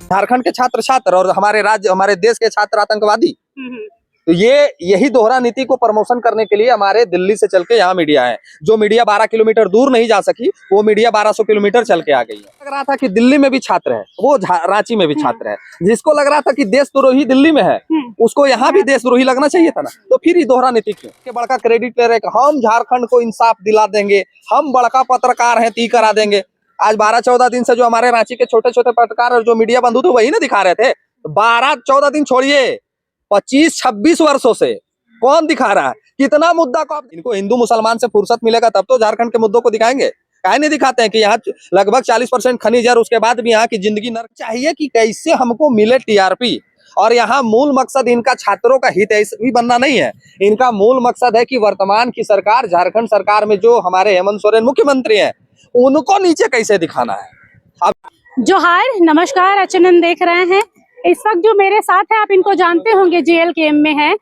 झारखंड के छात्र छात्र और हमारे राज्य हमारे देश के छात्र आतंकवादी। तो यही दोहरा नीति को प्रमोशन करने के लिए हमारे दिल्ली से चल के यहाँ मीडिया है। जो मीडिया 12 किलोमीटर दूर नहीं जा सकी, वो मीडिया 1200 किलोमीटर चल के आ गई है। लग रहा था कि दिल्ली में भी छात्र है, वो रांची में भी छात्र है। जिसको लग रहा था कि देशद्रोही दिल्ली में है, उसको यहाँ भी देशद्रोही लगना चाहिए था ना। तो फिर ये दोहरा नीति क्यों? के बड़का क्रेडिट ले रहे कि हम झारखंड को इंसाफ दिला देंगे, हम बड़का पत्रकार हैं, ती करा देंगे। आज 12-14 दिन से जो हमारे रांची के छोटे छोटे पत्रकार और जो मीडिया बंधु थे वही ना दिखा रहे थे। 12-14 दिन छोड़िए, 25-26 वर्षों से कौन दिखा रहा है? कितना मुद्दा को इनको हिंदू मुसलमान से फुर्सत मिलेगा तब तो झारखंड के मुद्दों को दिखाएंगे। काहे नहीं दिखाते हैं कि यहाँ लगभग 40% खनिज है, उसके बाद भी यहाँ की जिंदगी नर्क। चाहिए कि कैसे हमको मिले टीआरपी, और यहाँ मूल मकसद इनका छात्रों का हित भी बनना नहीं है। इनका मूल मकसद है कि वर्तमान की सरकार, झारखंड सरकार में जो हमारे हेमंत सोरेन मुख्यमंत्री हैं, उनको नीचे कैसे दिखाना है। अब जोहार, नमस्कार, अचनन देख रहे हैं। इस वक्त जो मेरे साथ है, आप इनको जानते होंगे, जेएलकेएम में है।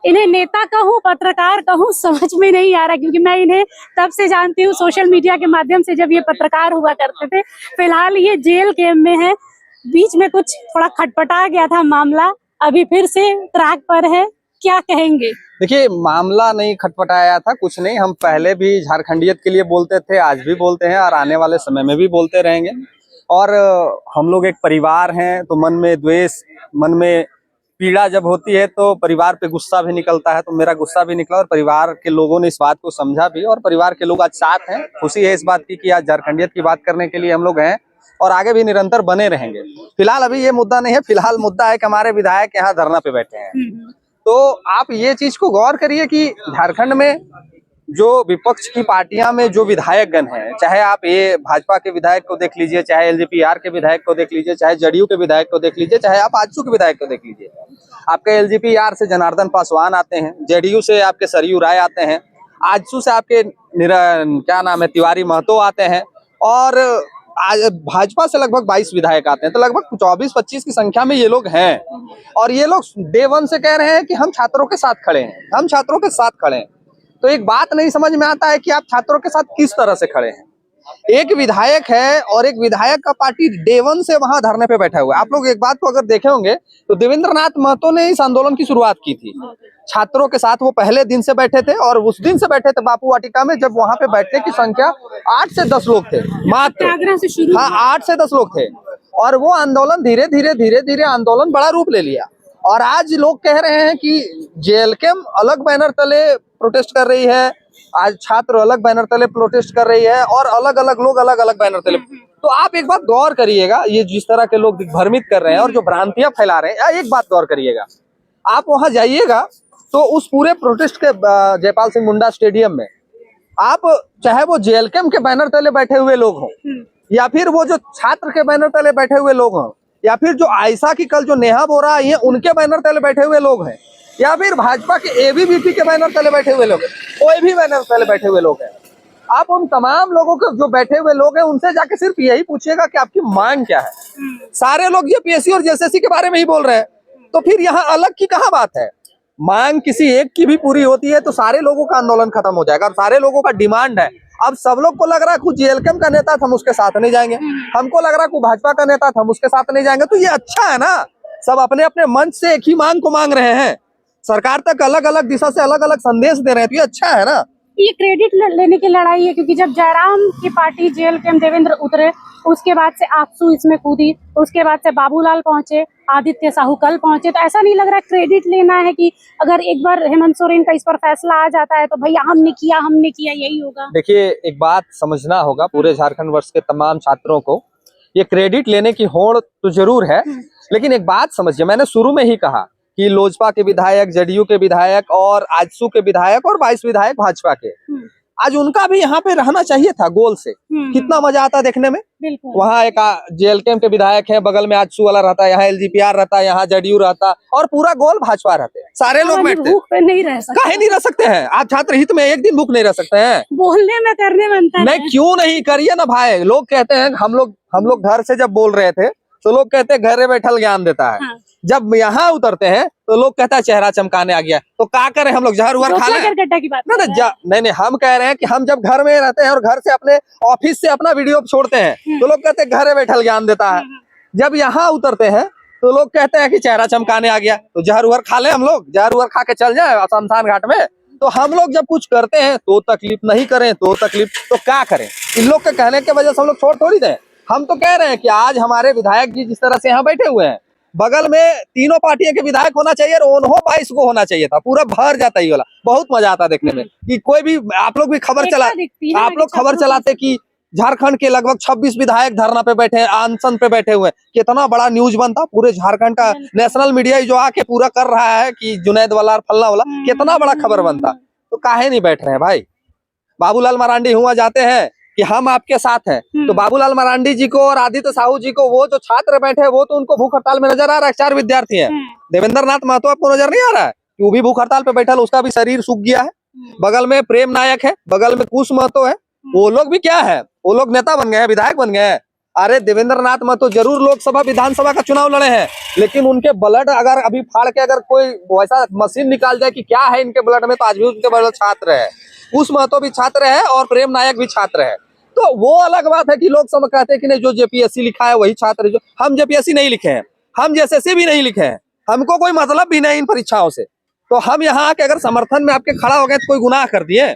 इन्हें नेता कहूँ पत्रकार कहूँ समझ में नहीं आ रहा, क्योंकि मैं इन्हें तब से जानती हूँ सोशल मीडिया के माध्यम से, जब ये पत्रकार हुआ करते थे। फिलहाल ये जेएलकेएम में है। बीच में कुछ थोड़ा खटपटा गया था मामला, अभी फिर से ट्रैक पर है। क्या कहेंगे? देखिए, मामला नहीं खटपटाया था, कुछ नहीं। हम पहले भी झारखंडियत के लिए बोलते थे, आज भी बोलते हैं और आने वाले समय में भी बोलते रहेंगे। और हम लोग एक परिवार हैं, तो मन में द्वेष, मन में पीड़ा जब होती है तो परिवार पे गुस्सा भी निकलता है। तो मेरा गुस्सा भी निकला और परिवार के लोगों ने इस बात को समझा भी, और परिवार के लोग आज साथ हैं। खुशी है इस बात की कि आज झारखंडियत की बात करने के लिए हम लोग हैं और आगे भी निरंतर बने रहेंगे। फिलहाल अभी ये मुद्दा नहीं है, फिलहाल मुद्दा है कि हमारे विधायक यहाँ धरना पे बैठे हैं। तो आप ये चीज को गौर करिए कि झारखंड में जो विपक्ष की पार्टियां में जो विधायकगण हैं, चाहे आप ये भाजपा के विधायक को देख लीजिए, चाहे एलजेपीआर के विधायक को देख लीजिए, चाहे जदयू के विधायक को देख लीजिए, चाहे आप आजसू के विधायक को देख लीजिए। आपके एलजेपीआर से जनार्दन पासवान आते हैं, जेडीयू से आपके सरयू राय आते हैं, आजसू से आपके क्या नाम है, तिवारी महतो आते हैं, और आज भाजपा से लगभग 22 विधायक आते हैं। तो लगभग 24-25 की संख्या में ये लोग हैं। और ये लोग डे वन से कह रहे हैं कि हम छात्रों के साथ खड़े हैं, हम छात्रों के साथ खड़े हैं। तो एक बात नहीं समझ में आता है कि आप छात्रों के साथ किस तरह से खड़े हैं। एक विधायक है और एक विधायक का पार्टी डे वन से वहां धरने पे बैठा हुआ है। आप लोग एक बात को अगर देखे होंगे तो देवेंद्रनाथ महतो ने इस आंदोलन की शुरुआत की थी छात्रों के साथ। वो पहले दिन से बैठे थे और उस दिन से बैठे थे बापू वाटिका में, जब वहां पे बैठने की संख्या 8 से 10 लोग थे मात्र। हाँ, 8 से 10 लोग थे। और वो आंदोलन धीरे धीरे आंदोलन बड़ा रूप ले लिया। और आज लोग कह रहे हैं कि जेएलकेएम अलग बैनर तले प्रोटेस्ट कर रही है, आज छात्र अलग बैनर तले प्रोटेस्ट कर रही है, और अलग अलग लोग अलग अलग बैनर तले। तो आप एक बात गौर करिएगा, ये जिस तरह के लोग दिग्भ्रमित कर रहे हैं और जो भ्रांतियां फैला रहे हैं, एक बात गौर करिएगा। आप वहां जाइएगा तो उस पूरे प्रोटेस्ट के जयपाल सिंह मुंडा स्टेडियम में आप, चाहे वो जेएलकेएम के बैनर तले बैठे हुए लोग हों, या फिर वो जो छात्र के बैनर तले बैठे हुए लोग हों, या फिर जो आयशा की कल जो नेहा बोरा आई है उनके बैनर तले बैठे हुए लोग हैं, या फिर भाजपा के एबीवीपी के बैनर तले बैठे हुए लोग हैं, कोई भी बैनर तले बैठे हुए लोग हैं, आप उन तमाम लोगों के जो बैठे हुए लोग हैं उनसे जाके सिर्फ यही पूछिएगा कि आपकी मांग क्या है। सारे लोग ये पीएससी और जेएसएससी के बारे में ही बोल रहे हैं, तो फिर यहाँ अलग की कहाँ बात है। मांग किसी एक की भी पूरी होती है तो सारे लोगों का आंदोलन खत्म हो जाएगा। और सारे लोगों का डिमांड है। अब सब लोग को लग रहा है कि जेएलकेएम का नेता था, हम उसके साथ नहीं जाएंगे। हमको लग रहा है कि भाजपा का नेता था, हम उसके साथ नहीं जाएंगे। तो ये अच्छा है ना, सब अपने अपने मंच से एक ही मांग को मांग रहे हैं, सरकार तक अलग अलग दिशा से अलग अलग संदेश दे रहे हैं। तो ये अच्छा है ना। ये क्रेडिट लेने की लड़ाई है, क्योंकि जब जयराम की पार्टी जेएलकेएम देवेंद्र उतरे, उसके बाद से आजसू इसमें कूदी, उसके बाद से बाबूलाल पहुंचे, आदित्य साहू कल पहुंचे। तो ऐसा नहीं लग रहा क्रेडिट लेना है कि अगर एक बार हेमंत सोरेन का इस पर फैसला आ जाता है तो भैया हमने किया यही होगा। देखिए, एक बात समझना होगा पूरे झारखंड वर्ष के तमाम छात्रों को, ये क्रेडिट लेने की होड़ तो जरूर है, लेकिन एक बात समझिए, मैंने शुरू में ही कहा कि लोजपा के विधायक, जदयू के विधायक और आजसू के विधायक और 22 विधायक भाजपा के, आज उनका भी यहाँ पे रहना चाहिए था गोल से। कितना मजा आता देखने में। वहाँ एक जेएलकेएम के विधायक है, बगल में आजसू वाला रहता है, यहाँ एलजेपीआर रहता है, यहाँ जदयू रहता, और पूरा गोल भाजपा रहते हैं। सारे लोग बैठते हैं, नहीं रह सकते। काहे नहीं रह सकते हैं? आप छात्र हित में एक दिन भूख नहीं रह सकते हैं? बोलने में करने बनता है। नहीं, क्यों नहीं, करिए ना भाई। लोग कहते हैं, हम लोग घर से जब बोल रहे थे तो लोग कहते हैं घरे बैठल ज्ञान देता है। हाँ। जब यहाँ उतरते हैं तो लोग कहता है चेहरा चमकाने आ गया। तो क्या करें हम लोग, जहर उहर खा लें? नहीं, हम कह रहे हैं कि हम जब घर में रहते हैं और घर से अपने ऑफिस से अपना वीडियो छोड़ते हैं तो लोग कहते हैं घरे बैठल ज्ञान देता है। जब यहाँ उतरते हैं तो लोग कहते हैं कि चेहरा चमकाने आ गया, तो जहर उहर खा ले, हम लोग जहर उहर खा के चल जाए शमशान घाट में। तो हम लोग जब कुछ करते हैं तो तकलीफ, नहीं करें तो तकलीफ, तो क्या करें? इन लोग के कहने की वजह से हम लोग छोड़ थोड़ी दें। हम तो कह रहे हैं कि आज हमारे विधायक जी जिस तरह से यहाँ बैठे हुए हैं, बगल में तीनों पार्टियों के विधायक होना चाहिए और उन्हों 22 को होना चाहिए था, पूरा भर जाता ही वाला। बहुत मजा आता देखने में कि कोई भी, आप लोग भी खबर चला, आप लोग खबर चलाते कि झारखंड के लगभग 26 विधायक धरना पे बैठे हैं, अनशन पे बैठे हुए हैं, कितना बड़ा न्यूज बनता पूरे झारखंड का। नेशनल मीडिया जो आके पूरा कर रहा है कि जुनैद वाला और फल्ला वाला, कितना बड़ा खबर बनता। तो काहे नहीं बैठ रहे हैं भाई? बाबूलाल मरांडी हुआ जाते हैं कि हम आपके साथ हैं, तो बाबूलाल मरांडी जी को और आदित्य साहू जी को, वो जो छात्र बैठे हैं, वो तो उनको भूख हड़ताल में नजर आ रहा है। 4 विद्यार्थी हैं। देवेंद्र नाथ महतो आपको नजर नहीं आ रहा है कि वो भी भूख हड़ताल पे बैठा, उसका भी शरीर सूख गया है। बगल में प्रेम नायक है, बगल में कुश महतो है, वो लोग भी क्या है, वो लोग नेता बन गए हैं, विधायक बन गए हैं। अरे देवेंद्र नाथ महतो जरूर लोकसभा विधानसभा का चुनाव लड़े हैं, लेकिन उनके ब्लड अगर अभी फाड़ के अगर कोई वैसा मशीन निकाल जाए कि क्या है इनके ब्लड में, तो आज भी उनके ब्लड छात्र है। कुश महतो भी छात्र है और प्रेम नायक भी छात्र है। तो वो अलग बात है कि लोग सब कहते हैं कि नहीं, जो जेपीएससी लिखा है वही छात्र है। जो हम जेपीएससी नहीं लिखे हैं, हम जेएसएससी भी नहीं लिखे हैं, हमको कोई मतलब भी नहीं इन परीक्षाओं से। तो हम यहाँ के अगर समर्थन में आपके खड़ा हो गए तो कोई गुनाह कर दिए?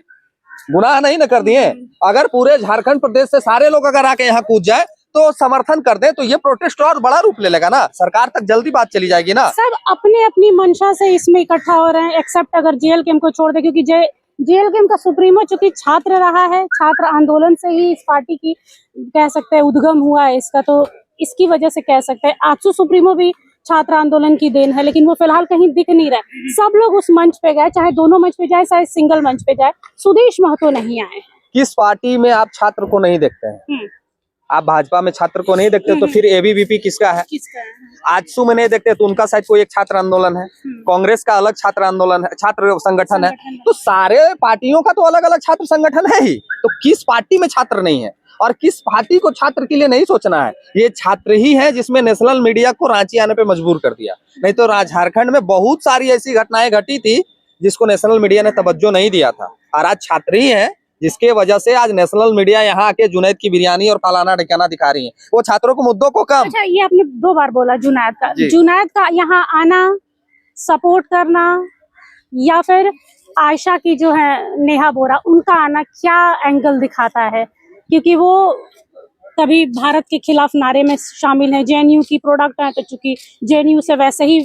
गुनाह नहीं न कर दिए। अगर पूरे झारखंड प्रदेश से सारे लोग अगर आके यहाँ कूद जाए तो समर्थन कर दे, तो ये प्रोटेस्ट और बड़ा रूप ले लेगा ना, सरकार तक जल्दी बात चली जाएगी ना। सब अपने अपनी मंशा से इसमें इकट्ठा हो रहे हैं, एक्सेप्ट अगर जेएलकेएम को छोड़ दे, क्योंकि जेएलकेएम का सुप्रीमो चूंकि छात्र रहा है, छात्र आंदोलन से ही इस पार्टी की कह सकते हैं उद्गम हुआ है इसका, तो इसकी वजह से कह सकते हैं। आजसू सुप्रीमो भी छात्र आंदोलन की देन है, लेकिन वो फिलहाल कहीं दिख नहीं रहा है। सब लोग उस मंच पे गए, चाहे दोनों मंच पे जाए, चाहे सिंगल मंच पे जाए, सुदेश महतो नहीं आए। किस पार्टी में आप छात्र को नहीं देखते हैं? आप भाजपा में छात्र को नहीं देखते, तो फिर एबीवीपी किसका है? आजसू में नहीं देखते तो उनका शायद कोई एक छात्र आंदोलन है, कांग्रेस का अलग छात्र आंदोलन है, छात्र संगठन है। तो सारे पार्टियों का तो अलग अलग छात्र संगठन है ही, तो किस पार्टी में छात्र नहीं है और किस पार्टी को छात्र के लिए नहीं सोचना है? ये छात्र ही है जिसमें नेशनल मीडिया को रांची आने पे मजबूर कर दिया। नहीं तो झारखंड में बहुत सारी ऐसी घटनाएं घटी थी जिसको नेशनल मीडिया ने तवज्जो नहीं दिया था, और आज छात्र ही है जिसके वजह से आज नेशनल मीडिया यहाँ आके जुनैद की बिरयानी और फलाना ढिकाना दिखा रही है। वो छात्रों को मुद्दों को कम। अच्छा, ये आपने 2 बार बोला जुनैद का यहाँ आना, सपोर्ट करना, या फिर आयशा की जो है नेहा बोरा, उनका आना क्या एंगल दिखाता है? क्योंकि वो कभी भारत के खिलाफ नारे में शामिल है, जेएनयू की प्रोडक्ट है, तो चूंकि जेएनयू से वैसे ही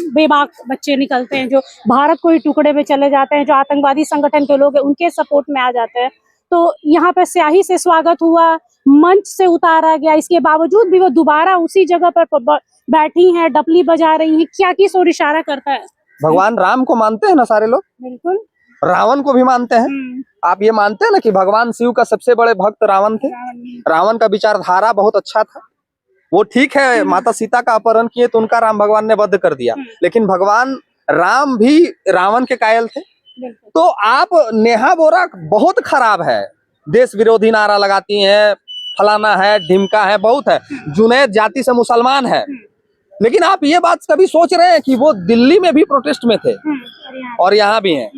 बेबाक बच्चे निकलते हैं जो भारत को ही टुकड़े में चले जाते हैं, जो आतंकवादी संगठन के लोग हैं उनके सपोर्ट में आ जाते हैं। तो यहाँ पे स्याही से स्वागत हुआ, मंच से उतारा गया, इसके बावजूद भी वो दोबारा उसी जगह पर बैठी हैं, डपली बजा रही हैं। क्या किस ओर इशारा करता है? भगवान राम को मानते हैं ना सारे लोग, बिल्कुल। रावण को भी मानते हैं। आप ये मानते हैं ना कि भगवान शिव का सबसे बड़े भक्त रावण थे? रावण का विचारधारा बहुत अच्छा था। वो ठीक है, माता सीता का अपहरण किए तो उनका राम भगवान ने वध कर दिया, लेकिन भगवान राम भी रावण के कायल थे। तो आप नेहा बोरा बहुत खराब है, देश विरोधी नारा लगाती हैं, फलाना है, ढिमका है, बहुत है। जुनैद जाति से मुसलमान है, लेकिन आप ये बात कभी सोच रहे हैं कि वो दिल्ली में भी प्रोटेस्ट में थे और यहाँ भी हैं?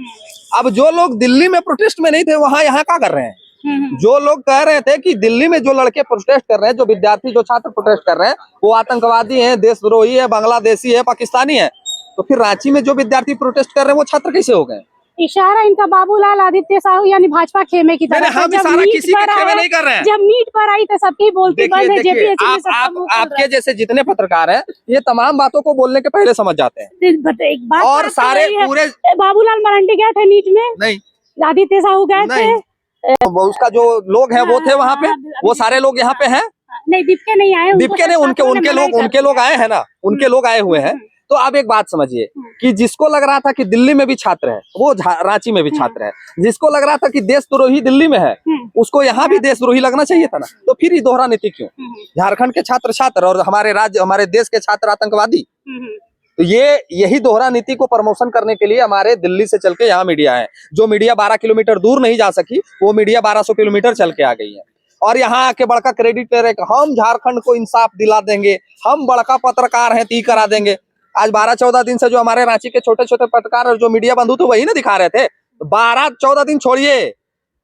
अब जो लोग दिल्ली में प्रोटेस्ट में नहीं थे, वहाँ यहाँ क्या कर रहे हैं? जो लोग कह रहे थे कि दिल्ली में जो लड़के प्रोटेस्ट कर रहे हैं, जो विद्यार्थी, जो छात्र प्रोटेस्ट कर रहे हैं, वो आतंकवादी हैं, देशद्रोही है, बांग्लादेशी है, पाकिस्तानी है, तो फिर रांची में जो विद्यार्थी प्रोटेस्ट कर रहे हैं वो छात्र कैसे हो गए? इशारा इनका बाबूलाल आदित्य साहू यानी भाजपा खेमे की तरफ। हम सारा किसी के खेमे नहीं कर रहे हैं। जब मीट पर आई तो सबकी बोलती बंद है। जेपीएससी में सब आपके जैसे जितने पत्रकार हैं, ये तमाम बातों को बोलने के पहले समझ जाते हैं। एक बात और सारे पूरे बाबूलाल मरांडी गए थे नीच में? नहीं। आदित्य साहू गए थे? उसका जो लोग हैं वो थे वहाँ पे, वो सारे लोग यहाँ पे हैं। नहीं, दीपके नहीं आए। दीपके ने उनके लोग आए हैं ना, उनके लोग आए हुए हैं। तो आप एक बात समझिए कि जिसको लग रहा था कि दिल्ली में भी छात्र है, वो रांची में भी छात्र है। जिसको लग रहा था कि देशद्रोही दिल्ली में है, उसको यहाँ भी देशद्रोही लगना चाहिए था ना। तो फिर ये दोहरा नीति क्यों? झारखंड के छात्र और हमारे राज्य, हमारे देश के छात्र आतंकवादी। तो यही दोहरा नीति को प्रमोशन करने के लिए हमारे दिल्ली से चल के यहाँ मीडिया है। जो मीडिया 12 किलोमीटर दूर नहीं जा सकी, वो मीडिया 1200 किलोमीटर चल के आ गई है और यहाँ आके बड़का क्रेडिट ले रहे कि हम झारखंड को इंसाफ दिला देंगे, हम बड़का पत्रकार हैं, ती करा देंगे। आज 12-14 दिन से जो हमारे रांची के छोटे छोटे पत्रकार और जो मीडिया बंधु थे वही ना दिखा रहे थे। 12-14 दिन छोड़िए,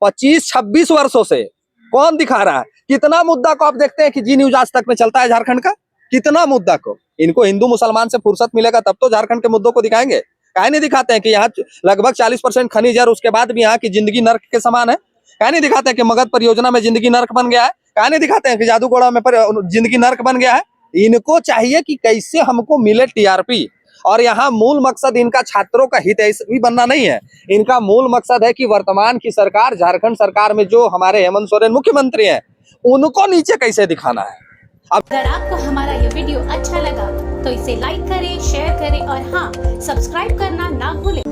25-26 वर्षों से कौन दिखा रहा है? कितना मुद्दा को आप देखते हैं कि जी न्यूज आज तक में चलता है झारखंड का? कितना मुद्दा को, इनको हिंदू मुसलमान से फुर्सत मिलेगा तब तो झारखंड के मुद्दों को दिखाएंगे। काहे नहीं दिखाते हैं कि यहाँ लगभग 40% खनिज है और उसके बाद भी यहाँ की जिंदगी नर्क के समान है। काहे नहीं दिखाते हैं कि मगध परियोजना में जिंदगी नर्क बन गया है। काहे नहीं दिखाते हैं कि जादूगोड़ा में जिंदगी नर्क बन गया है। इनको चाहिए कि कैसे हमको मिले टीआरपी, और यहाँ मूल मकसद इनका छात्रों का हित भी बनना नहीं है। इनका मूल मकसद है कि वर्तमान की सरकार, झारखंड सरकार में जो हमारे हेमंत सोरेन मुख्यमंत्री हैं, उनको नीचे कैसे दिखाना है। अगर आपको हमारा ये वीडियो अच्छा लगा तो इसे लाइक करें, शेयर करें और हाँ, सब्सक्राइब करना ना भूलें।